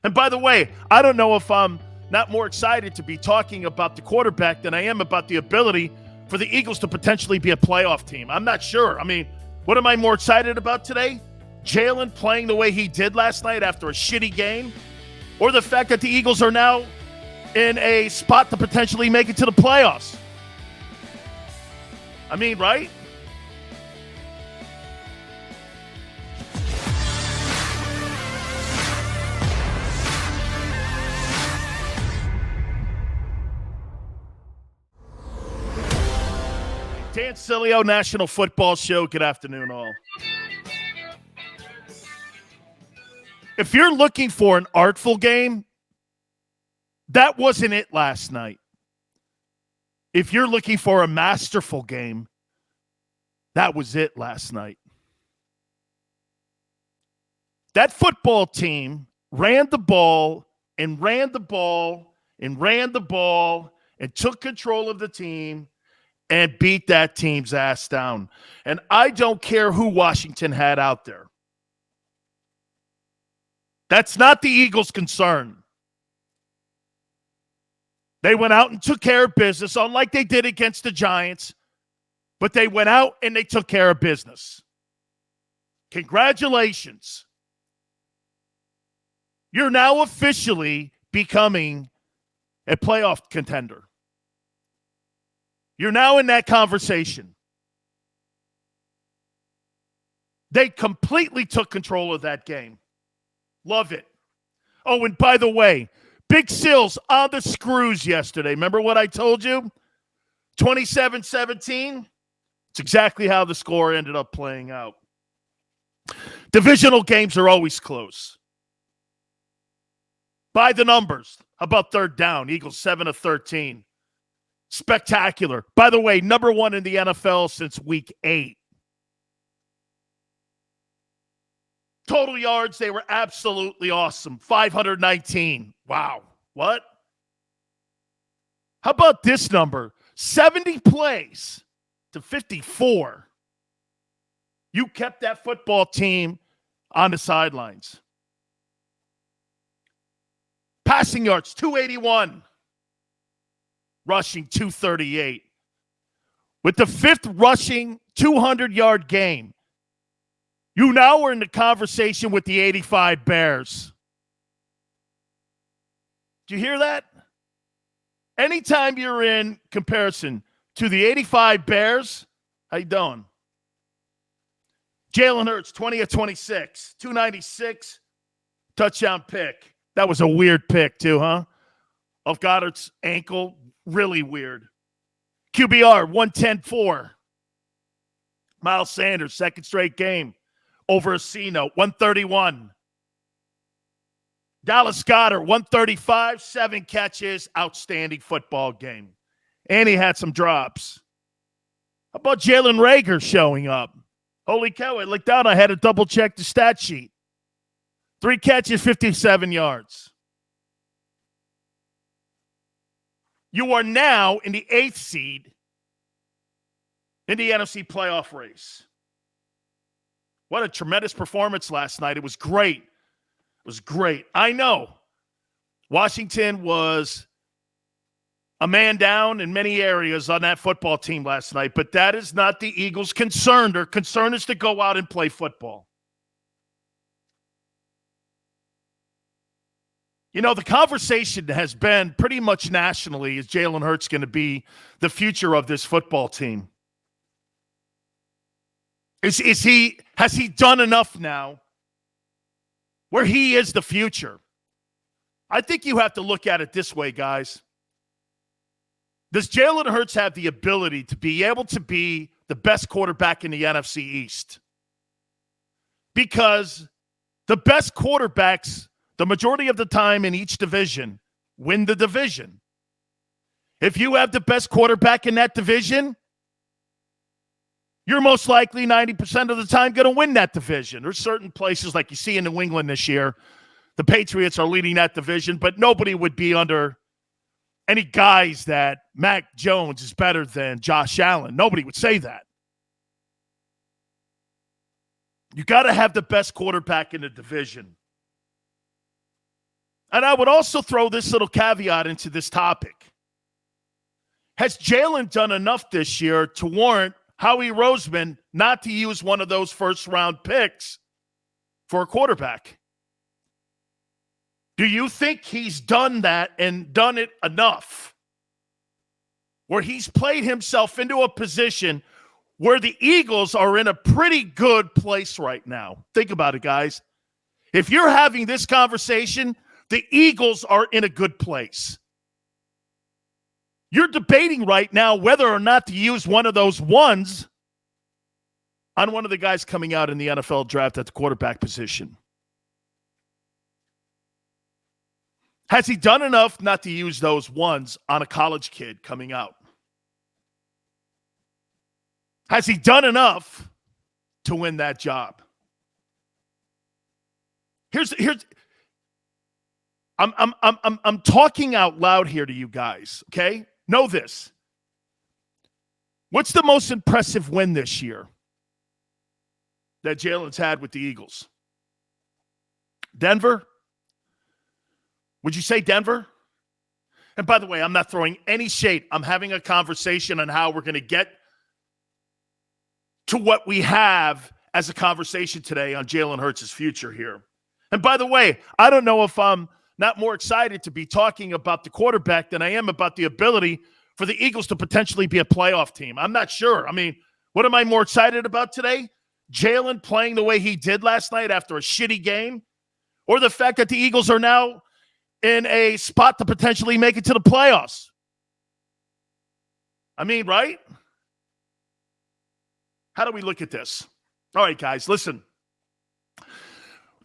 And by the way, I don't know if I'm not more excited to be talking about the quarterback than I am about the ability for the Eagles to potentially be a playoff team. I'm not sure. I mean, what am I more excited about today? Jalen playing the way he did last night after a shitty game? Or the fact that the Eagles are now in a spot to potentially make it to the playoffs? I mean, right? Dan Sileo, National Football Show. Good afternoon, all. If you're looking for an artful game, that wasn't it last night. If you're looking for a masterful game, that was it last night. That football team ran the ball and ran the ball and ran the ball and took control of the team and beat that team's ass down. And I don't care who Washington had out there. That's not the Eagles' concern. They went out and took care of business, unlike they did against the Giants. But they went out and they took care of business. Congratulations. You're now officially becoming a playoff contender. You're now in that conversation. They completely took control of that game. Love it. Oh, and by the way, Big Sills on the screws yesterday. Remember what I told you? 27-17. It's exactly how the score ended up playing out. Divisional games are always close. By the numbers. How about third down? Eagles 7-13. Spectacular. By the way, number one in the NFL since week 8. Total yards, they were absolutely awesome. 519. Wow. What? How about this number? 70 plays to 54. You kept that football team on the sidelines. Passing yards, 281. Rushing, 238. With the 5th rushing 200-yard game, you now are in the conversation with the 85 Bears. Do you hear that? Anytime you're in comparison to the 85 Bears, how you doing? Jalen Hurts, 20 of 26, 296, touchdown pick. That was a weird pick too, huh? Off Goddard's ankle, really weird. QBR, 110-4. Miles Sanders, second straight game. Over a C-note, 131. Dallas Goedert, 135, 7 catches, outstanding football game. And he had some drops. How about Jalen Reagor showing up? Holy cow, I looked down, I had to double-check the stat sheet. 3 catches, 57 yards. You are now in the 8th seed in the NFC playoff race. What a tremendous performance last night. It was great. It was great. I know Washington was a man down in many areas on that football team last night, but that is not the Eagles' concern. Their concern is to go out and play football. You know, the conversation has been pretty much nationally, is Jalen Hurts going to be the future of this football team? Has he done enough now where he is the future? I think you have to look at it this way, guys. Does Jalen Hurts have the ability to be able to be the best quarterback in the NFC East? Because the best quarterbacks, the majority of the time in each division, win the division. If you have the best quarterback in that division, you're most likely 90% of the time going to win that division. There's certain places like you see in New England this year, the Patriots are leading that division, but nobody would be under any guise that Mac Jones is better than Josh Allen. Nobody would say that. You got to have the best quarterback in the division. And I would also throw this little caveat into this topic. Has Jalen done enough this year to warrant Howie Roseman not to use one of those first-round picks for a quarterback? Do you think he's done that and done it enough where he's played himself into a position where the Eagles are in a pretty good place right now? Think about it, guys. If you're having this conversation, the Eagles are in a good place. You're debating right now whether or not to use one of those ones on one of the guys coming out in the NFL draft at the quarterback position. Has he done enough not to use those ones on a college kid coming out? Has he done enough to win that job? I'm talking out loud here to you guys, okay? Know this. What's the most impressive win this year that Jalen's had with the Eagles? Denver? Would you say Denver? And by the way, I'm not throwing any shade. I'm having a conversation on how we're going to get to what we have as a conversation today on Jalen Hurts' future here. And by the way, I don't know if I'm not more excited to be talking about the quarterback than I am about the ability for the Eagles to potentially be a playoff team. I'm not sure. I mean, what am I more excited about today? Jalen playing the way he did last night after a shitty game? Or the fact that the Eagles are now in a spot to potentially make it to the playoffs? I mean, right? How do we look at this? All right, guys, listen.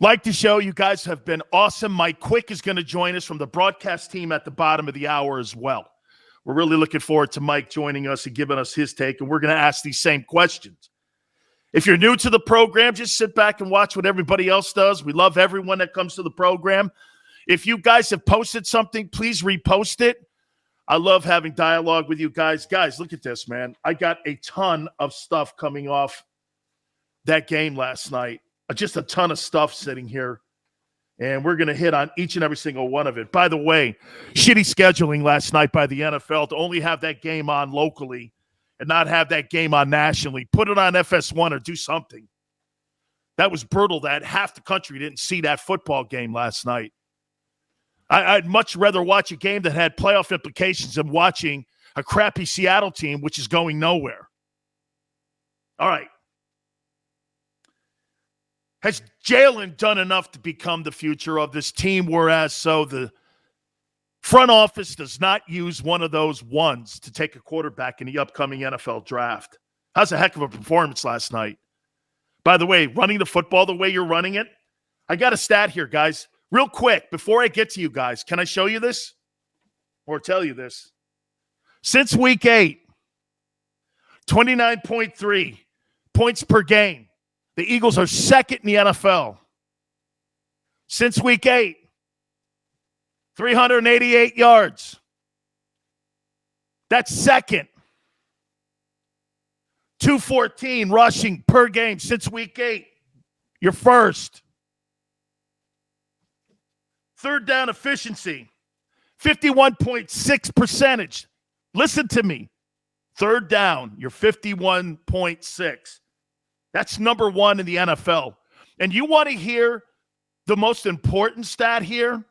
Like the show, you guys have been awesome. Mike Quick is going to join us from the broadcast team at the bottom of the hour as well. We're really looking forward to Mike joining us and giving us his take, and we're going to ask these same questions. If you're new to the program, just sit back and watch what everybody else does. We love everyone that comes to the program. If you guys have posted something, please repost it. I love having dialogue with you guys. Guys, look at this, man. I got a ton of stuff coming off that game last night. Just a ton of stuff sitting here. And we're going to hit on each and every single one of it. By the way, shitty scheduling last night by the NFL to only have that game on locally and not have that game on nationally. Put it on FS1 or do something. That was brutal that half the country didn't see that football game last night. I'd much rather watch a game that had playoff implications than watching a crappy Seattle team, which is going nowhere. All right. Has Jalen done enough to become the future of this team, whereas so the front office does not use one of those ones to take a quarterback in the upcoming NFL draft? How's a heck of a performance last night? By the way, running the football the way you're running it, I got a stat here, guys. Real quick, before I get to you guys, can I show you this or tell you this? Since week 8, 29.3 points per game. The Eagles are second in the NFL. Since week 8, 388 yards. That's second. 214 rushing per game since week 8. You're first. Third down efficiency, 51.6%. Listen to me. Third down, you're 51.6. That's number one in the NFL. And you want to hear the most important stat here?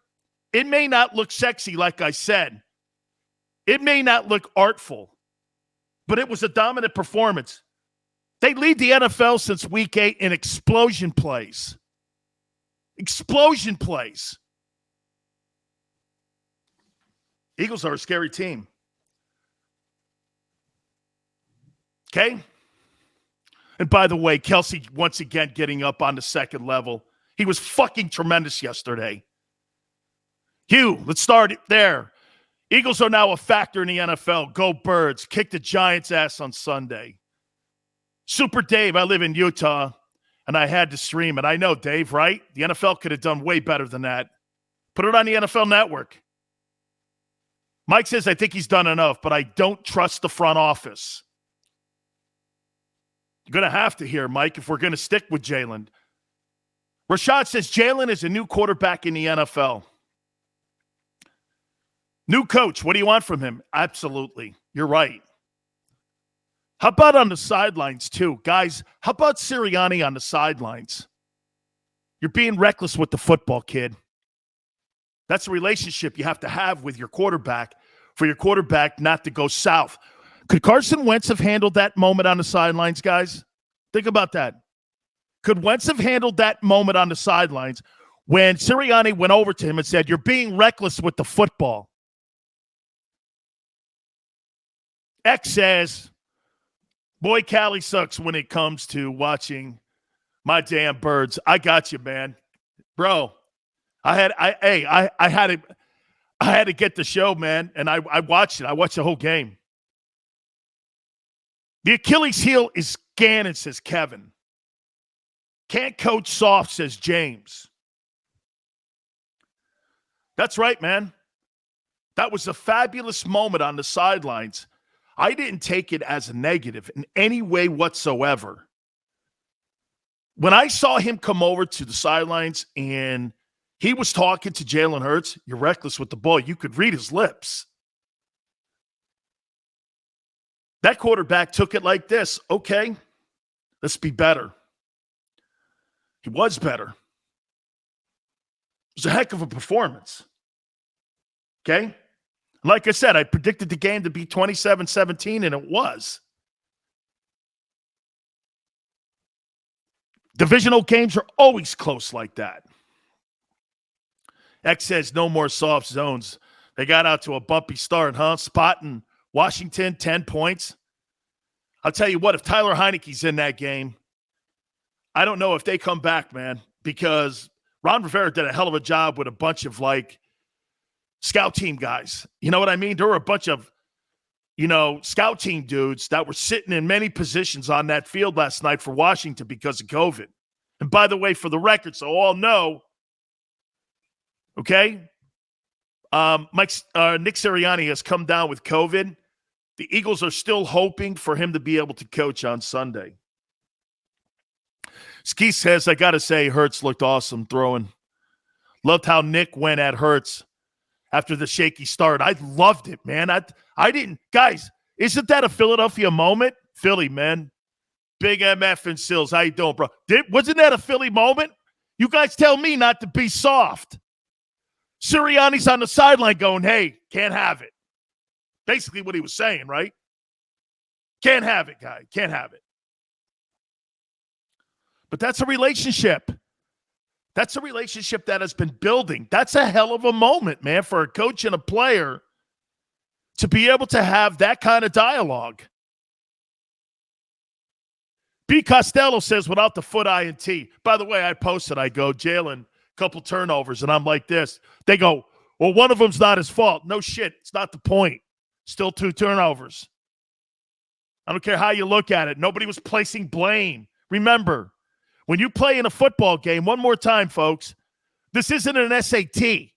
It may not look sexy, like I said. It may not look artful, but it was a dominant performance. They lead the NFL since week 8 in explosion plays. Explosion plays. Eagles are a scary team. Okay? And by the way, Kelsey once again getting up on the second level. He was fucking tremendous yesterday. Hugh, let's start it there. Eagles are now a factor in the NFL. Go Birds. Kick the Giants' ass on Sunday. Super Dave, I live in Utah, and I had to stream it. I know, Dave, right? The NFL could have done way better than that. Put it on the NFL Network. Mike says, I think he's done enough, but I don't trust the front office. You're going to have to hear, Mike, if we're going to stick with Jalen. Rashad says, Jalen is a new quarterback in the NFL. New coach, what do you want from him? Absolutely. You're right. How about on the sidelines, too? Guys, how about Sirianni on the sidelines? You're being reckless with the football, kid. That's a relationship you have to have with your quarterback for your quarterback not to go south. Could Carson Wentz have handled that moment on the sidelines, guys? Think about that. Could Wentz have handled that moment on the sidelines when Sirianni went over to him and said, "You're being reckless with the football"? X says, boy, Cali sucks when it comes to watching my damn birds. I got you, man. Bro, I had to get the show, man, and I watched it. I watched the whole game. The Achilles heel is Gannon, says Kevin. Can't coach soft, says James. That's right, man. That was a fabulous moment on the sidelines. I didn't take it as a negative in any way whatsoever. When I saw him come over to the sidelines and he was talking to Jalen Hurts, you're reckless with the ball. You could read his lips. That quarterback took it like this. Okay, let's be better. He was better. It was a heck of a performance. Okay? Like I said, I predicted the game to be 27-17, and it was. Divisional games are always close like that. X says no more soft zones. They got out to a bumpy start, huh? Spotting Washington, 10 points. I'll tell you what, if Tyler Heineke's in that game, I don't know if they come back, man, because Ron Rivera did a hell of a job with a bunch of, scout team guys. You know what I mean? There were a bunch of, scout team dudes that were sitting in many positions on that field last night for Washington because of COVID. And by the way, for the record, so all know, okay, Nick Sirianni has come down with COVID. The Eagles are still hoping for him to be able to coach on Sunday. Ski says, I got to say, Hurts looked awesome throwing. Loved how Nick went at Hurts after the shaky start. I loved it, man. I didn't. Guys, isn't that a Philadelphia moment? Philly, man. Big MF and Sills. How you doing, bro? Wasn't that a Philly moment? You guys tell me not to be soft. Sirianni's on the sideline going, hey, can't have it. Basically what he was saying, right? Can't have it, guy. Can't have it. But that's a relationship. That's a relationship that has been building. That's a hell of a moment, man, for a coach and a player to be able to have that kind of dialogue. B. Costello says, without the foot INT. By the way, I posted, I go, Jalen, couple turnovers, and I'm like this. They go, well, one of them's not his fault. No shit. It's not the point. Still 2 turnovers. I don't care how you look at it. Nobody was placing blame. Remember, when you play in a football game, one more time, folks, this isn't an SAT.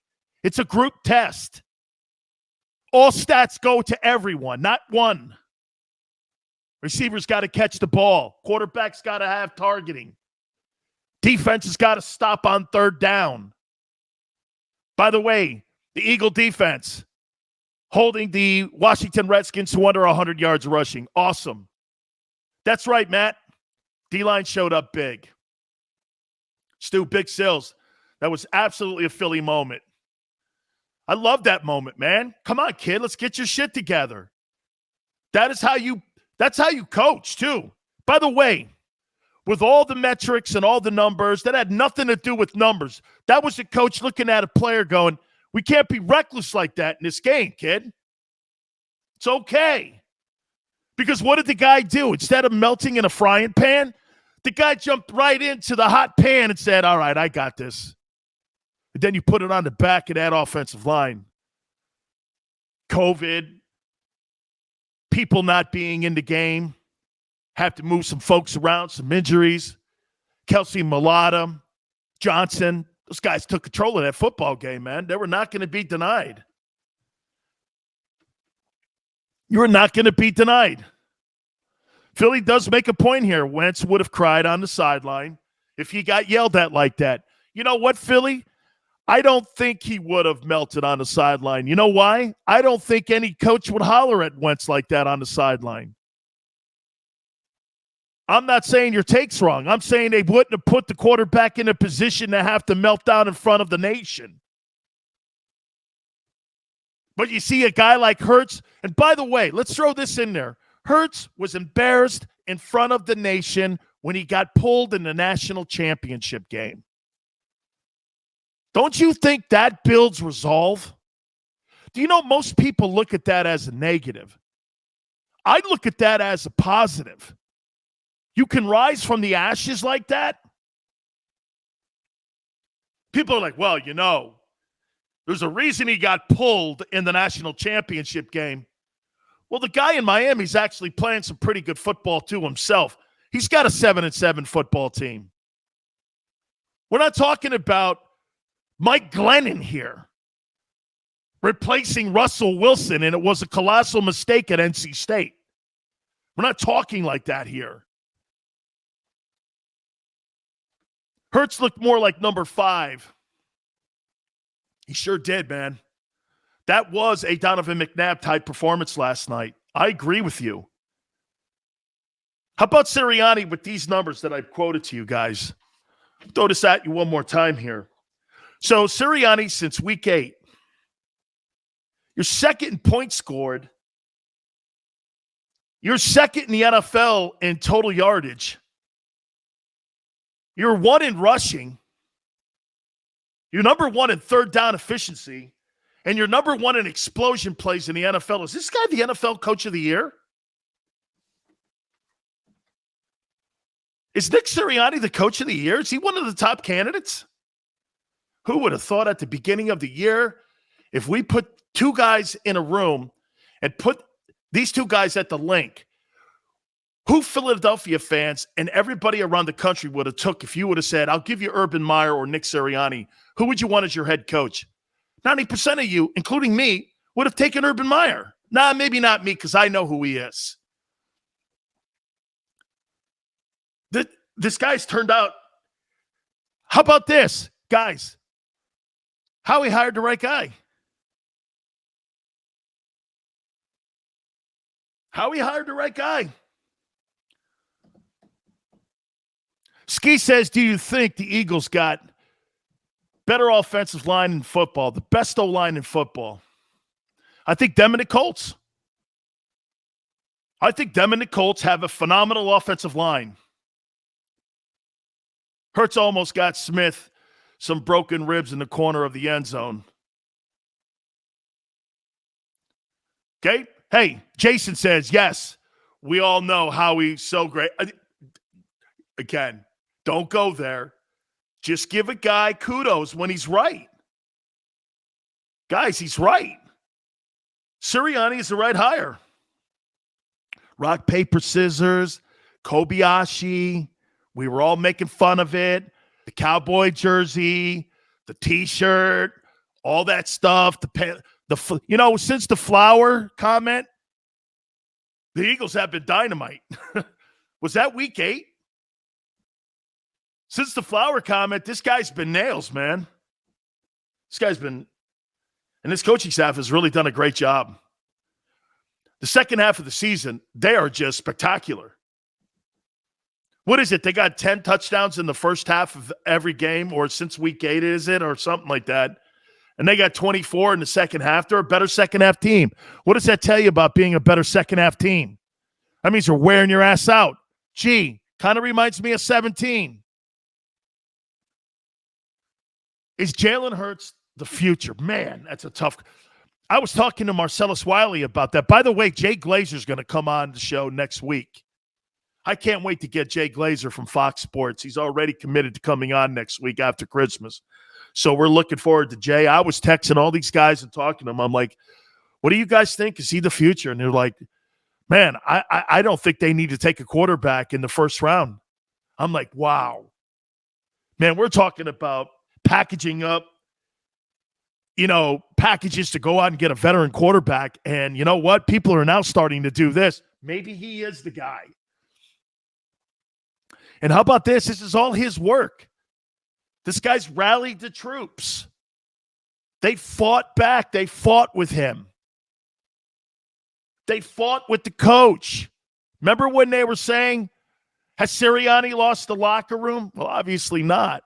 It's a group test. All stats go to everyone, not one. Receivers got to catch the ball. Quarterback's got to have targeting. Defense has got to stop on third down. By the way, the Eagle defense holding the Washington Redskins to under 100 yards rushing. Awesome. That's right, Matt. D-line showed up big. Stu, Big Sills. That was absolutely a Philly moment. I love that moment, man. Come on, kid. Let's get your shit together. That's how you coach, too. By the way, with all the metrics and all the numbers, that had nothing to do with numbers. That was a coach looking at a player going, we can't be reckless like that in this game, kid. It's okay. Because what did the guy do? Instead of melting in a frying pan, the guy jumped right into the hot pan and said, all right, I got this. And then you put it on the back of that offensive line. COVID, people not being in the game, have to move some folks around, some injuries. Kelsey Mulata, Johnson, those guys took control of that football game, man. They were not going to be denied. You were not going to be denied. Philly does make a point here. Wentz would have cried on the sideline if he got yelled at like that. You know what, Philly? I don't think he would have melted on the sideline. You know why? I don't think any coach would holler at Wentz like that on the sideline. I'm not saying your take's wrong. I'm saying they wouldn't have put the quarterback in a position to have to melt down in front of the nation. But you see a guy like Hurts, and by the way, let's throw this in there. Hurts was embarrassed in front of the nation when he got pulled in the national championship game. Don't you think that builds resolve? Do you know most people look at that as a negative? I look at that as a positive. You can rise from the ashes like that? People are like, well, there's a reason he got pulled in the national championship game. Well, the guy in Miami is actually playing some pretty good football too himself. He's got a 7-7 football team. We're not talking about Mike Glennon here replacing Russell Wilson, and it was a colossal mistake at NC State. We're not talking like that here. Hurts looked more like number 5. He sure did, man. That was a Donovan McNabb-type performance last night. I agree with you. How about Sirianni with these numbers that I've quoted to you guys? Throw this at you one more time here. So Sirianni, since week 8, you're second in points scored. You're second in the NFL in total yardage. You're 1 in rushing. You're number 1 in third down efficiency. And you're number 1 in explosion plays in the NFL. Is this guy the NFL Coach of the Year? Is Nick Sirianni the Coach of the Year? Is he one of the top candidates? Who would have thought at the beginning of the year, if we put 2 guys in a room and put these 2 guys at the link, who Philadelphia fans and everybody around the country would have took if you would have said, I'll give you Urban Meyer or Nick Sirianni, who would you want as your head coach? 90% of you, including me, would have taken Urban Meyer. Nah, maybe not me because I know who he is. This guy's turned out. How about this, guys? Howie hired the right guy. Howie hired the right guy. Ski says, do you think the Eagles got better offensive line in football, the best O-line in football? I think them and the Colts. I think them and the Colts have a phenomenal offensive line. Hurts almost got Smith some broken ribs in the corner of the end zone. Okay? Hey, Jason says, yes, we all know Howie's so great. Again, don't go there. Just give a guy kudos when he's right. Guys, he's right. Sirianni is the right hire. Rock, paper, scissors, Kobayashi. We were all making fun of it. The cowboy jersey, the T-shirt, all that stuff. Since the flower comment, the Eagles have been dynamite. Was that week 8? Since the flower comment, this guy's been nails, man. This guy's been, and this coaching staff has really done a great job. The second half of the season, they are just spectacular. What is it? They got 10 touchdowns in the first half of every game, or since week 8, is it? Or something like that. And they got 24 in the second half. They're a better second half team. What does that tell you about being a better second half team? That means you're wearing your ass out. Gee, kind of reminds me of 17. Is Jalen Hurts the future? Man, that's a tough. I was talking to Marcellus Wiley about that. By the way, Jay Glazer's going to come on the show next week. I can't wait to get Jay Glazer from Fox Sports. He's already committed to coming on next week after Christmas. So we're looking forward to Jay. I was texting all these guys and talking to them. I'm like, what do you guys think? Is he the future? And they're like, man, I don't think they need to take a quarterback in the first round. I'm like, wow. Man, we're talking about packaging up, packages to go out and get a veteran quarterback. And you know what? People are now starting to do this. Maybe he is the guy. And how about this? This is all his work. This guy's rallied the troops. They fought back. They fought with him. They fought with the coach. Remember when they were saying, has Sirianni lost the locker room? Well, obviously not.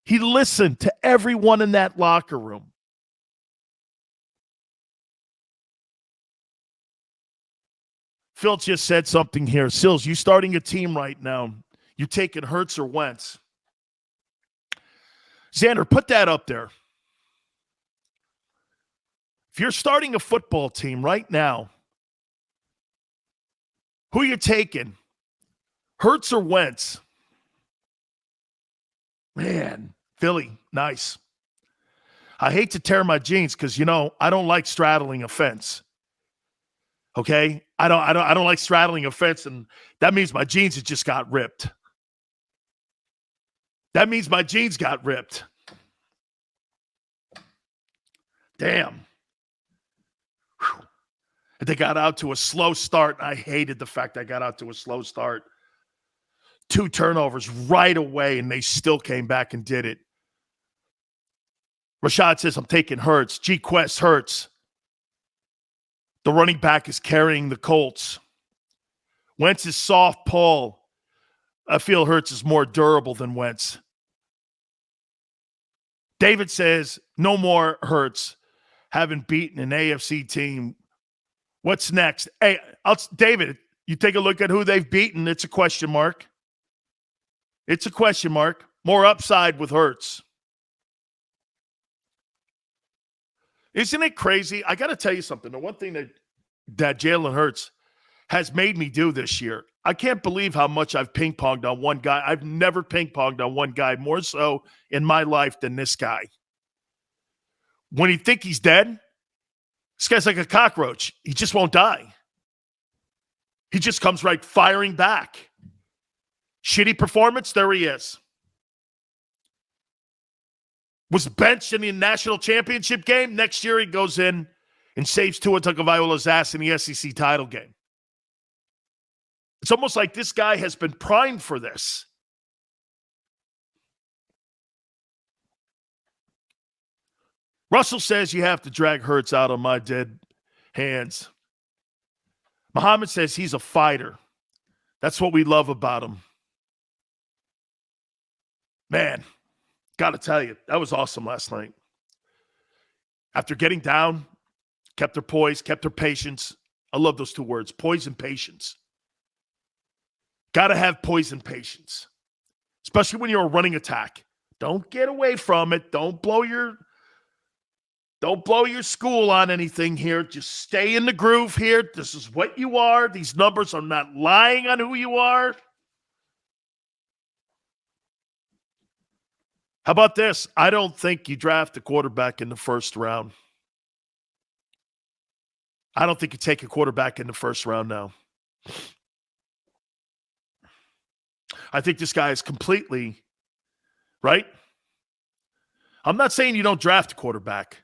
He listened to everyone in that locker room. Phil just said something here. Sills, you starting a team right now. You taking Hurts or Wentz? Xander, put that up there. If you're starting a football team right now, who are you taking? Hurts or Wentz? Man, Philly, nice. I hate to tear my jeans because, I don't like straddling a fence. Okay? I don't like straddling a fence, and that means my jeans have just got ripped. That means my jeans got ripped. Damn. Whew. They got out to a slow start. I hated the fact I got out to a slow start. 2 turnovers right away, and they still came back and did it. Rashad says, I'm taking Hurts. G-Quest Hurts. The running back is carrying the Colts. Wentz is soft, Paul. I feel Hurts is more durable than Wentz. David says, no more Hurts. Haven't beaten an AFC team. What's next? Hey, David, you take a look at who they've beaten. It's a question mark. It's a question mark. More upside with Hurts. Isn't it crazy? I got to tell you something. The one thing that Jalen Hurts has made me do this year, I can't believe how much I've ping-ponged on one guy. I've never ping-ponged on one guy more so in my life than this guy. When you think he's dead, this guy's like a cockroach. He just won't die. He just comes right firing back. Shitty performance, there he is. Was benched in the national championship game. Next year he goes in and saves Tua Tagovailoa's ass in the SEC title game. It's almost like this guy has been primed for this. Russell says you have to drag Hurts out on my dead hands. Muhammad says he's a fighter. That's what we love about him. Man, got to tell you, that was awesome last night. After getting down, kept their poise, kept their patience. I love those 2 words, poise and patience. Got to have poise and patience, especially when you're a running attack. Don't get away from it. Don't blow your school on anything here. Just stay in the groove here. This is what you are. These numbers are not lying on who you are. How about this? I don't think you draft a quarterback in the first round. I don't think you take a quarterback in the first round now. I think this guy is completely, right? I'm not saying you don't draft a quarterback.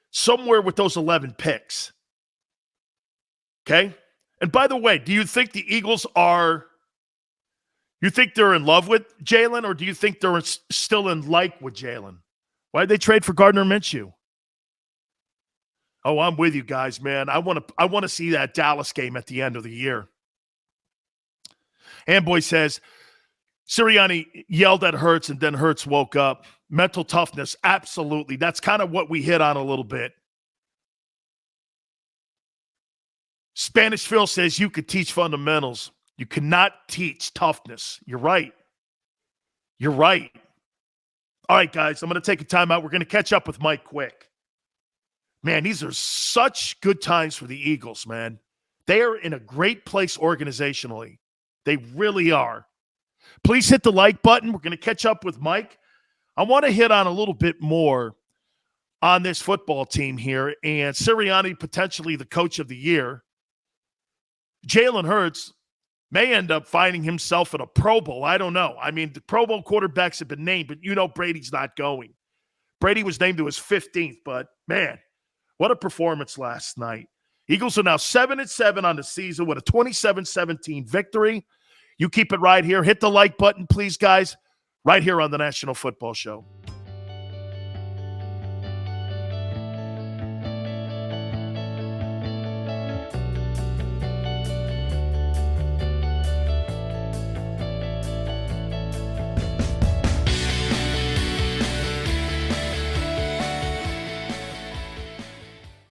Somewhere with those 11 picks. Okay? And by the way, do you think the Eagles you think they're in love with Jalen, or do you think they're still in like with Jalen? Why did they trade for Gardner Minshew? Oh, I'm with you guys, man. I want to see that Dallas game at the end of the year. Amboy says, Sirianni yelled at Hurts and then Hurts woke up. Mental toughness, absolutely. That's kind of what we hit on a little bit. Spanish Phil says you could teach fundamentals. You cannot teach toughness. You're right. You're right. All right, guys, I'm going to take a timeout. We're going to catch up with Mike quick. Man, these are such good times for the Eagles, man. They are in a great place organizationally. They really are. Please hit the like button. We're going to catch up with Mike. I want to hit on a little bit more on this football team here, and Sirianni potentially the coach of the year. Jalen Hurts may end up finding himself in a Pro Bowl. I don't know. I mean, the Pro Bowl quarterbacks have been named, but Brady's not going. Brady was named to his 15th, but man, what a performance last night. Eagles are now 7-7 on the season with a 27-17 victory. You keep it right here. Hit the like button, please, guys, right here on the National Football Show.